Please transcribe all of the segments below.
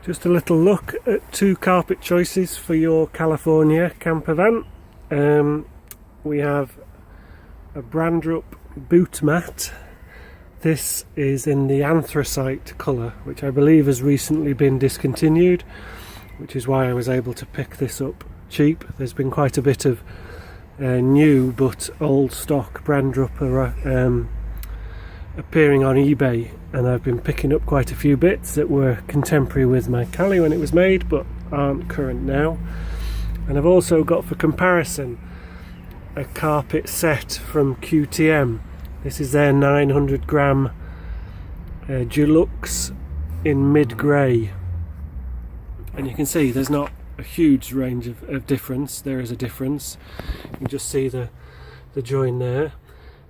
Just a little look at two carpet choices for your California camper van. We have a Brandrup boot mat. This is in the anthracite colour, which I believe has recently been discontinued, which is why I was able to pick this up cheap. There's been quite a bit of new but old stock Brandrup appearing on eBay, and I've been picking up quite a few bits that were contemporary with my Cali when it was made but aren't current now. And I've also got, for comparison, a carpet set from QTM. This is their 900 gram Deluxe in mid grey, and you can see there's not a huge range of difference. There is a difference. You can just see the join there.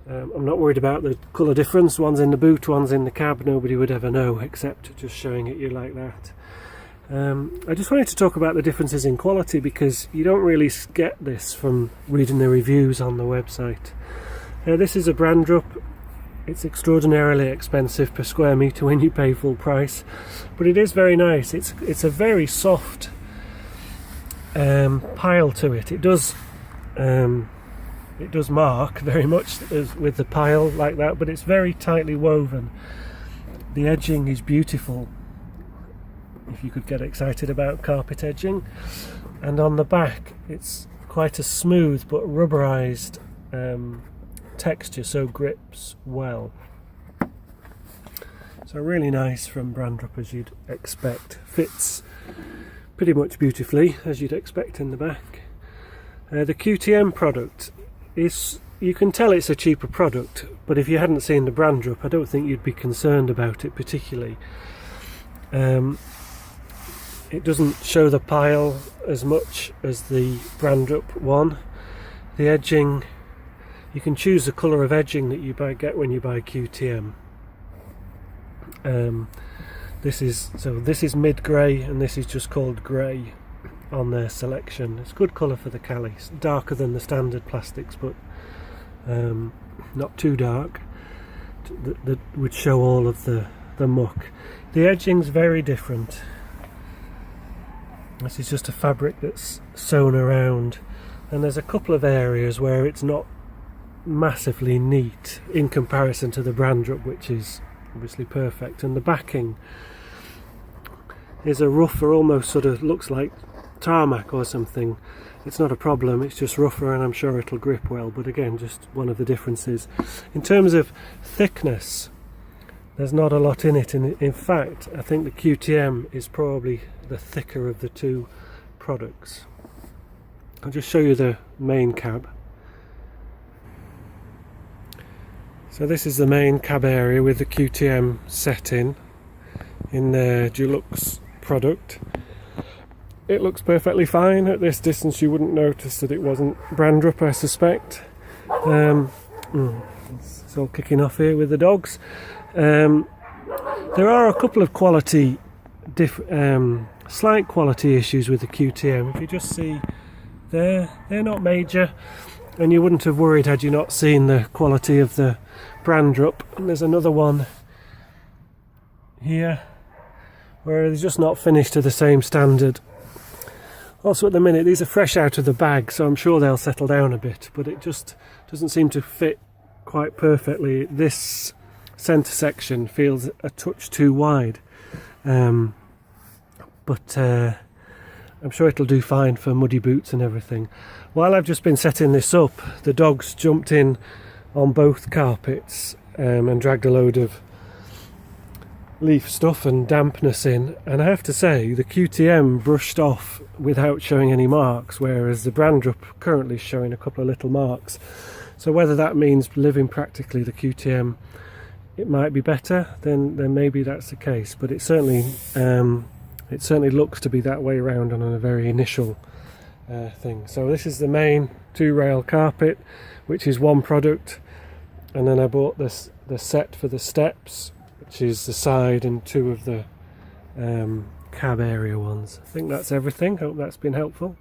I'm not worried about the colour difference. One's in the boot, one's in the cab. Nobody would ever know except just showing it you like that. I just wanted to talk about the differences in quality, because you don't really get this from reading the reviews on the website. This is a Brandrup. It's extraordinarily expensive per square metre when you pay full price, but it is very nice. It's a very soft pile to it. It does mark very much with the pile like that, but it's very tightly woven. The edging is beautiful, if you could get excited about carpet edging. And on the back it's quite a smooth but rubberized texture, so grips well. So really nice from Brandrup, as you'd expect. Fits pretty much beautifully as you'd expect in the back. The QTM product is, you can tell it's a cheaper product, but if you hadn't seen the Brandrup, I don't think you'd be concerned about it particularly. It doesn't show the pile as much as the Brandrup one. The edging, you can choose the colour of edging that you get when you buy QTM. This is mid grey, and this is just called grey on their selection. It's good colour for the Cali. It's darker than the standard plastics, but not too dark that would show all of the muck. The edging's very different. This is just a fabric that's sewn around, and there's a couple of areas where it's not massively neat in comparison to the Brandrup, which is obviously perfect. And the backing is a rougher, almost sort of looks like tarmac or something. It's not a problem, it's just rougher, and I'm sure it'll grip well, but again, just one of the differences. In terms of thickness, there's not a lot in it, and in fact I think the QTM is probably the thicker of the two products. I'll just show you the main cab. So this is the main cab area with the QTM set in the Deluxe product. It looks perfectly fine. At this distance you wouldn't notice that it wasn't Brandrup, I suspect. It's all kicking off here with the dogs. There are a couple of slight quality issues with the QTM. If you just see there, they're not major, and you wouldn't have worried had you not seen the quality of the Brandrup. And there's another one here where they're just not finished to the same standard. Also, at the minute, these are fresh out of the bag, so I'm sure they'll settle down a bit, but it just doesn't seem to fit quite perfectly. This centre section feels a touch too wide, but I'm sure it'll do fine for muddy boots and everything. While I've just been setting this up, the dogs jumped in on both carpets and dragged a load of leaf stuff and dampness in, and I have to say the QTM brushed off without showing any marks, whereas the Brandrup currently is showing a couple of little marks. So whether that means living practically the QTM, it might be better, then maybe that's the case, but it certainly looks to be that way around on a very initial thing. So this is the main 2-rail carpet, which is one product, and then I bought the set for the steps, which is the side and two of the cab area ones. I think that's everything. Hope that's been helpful.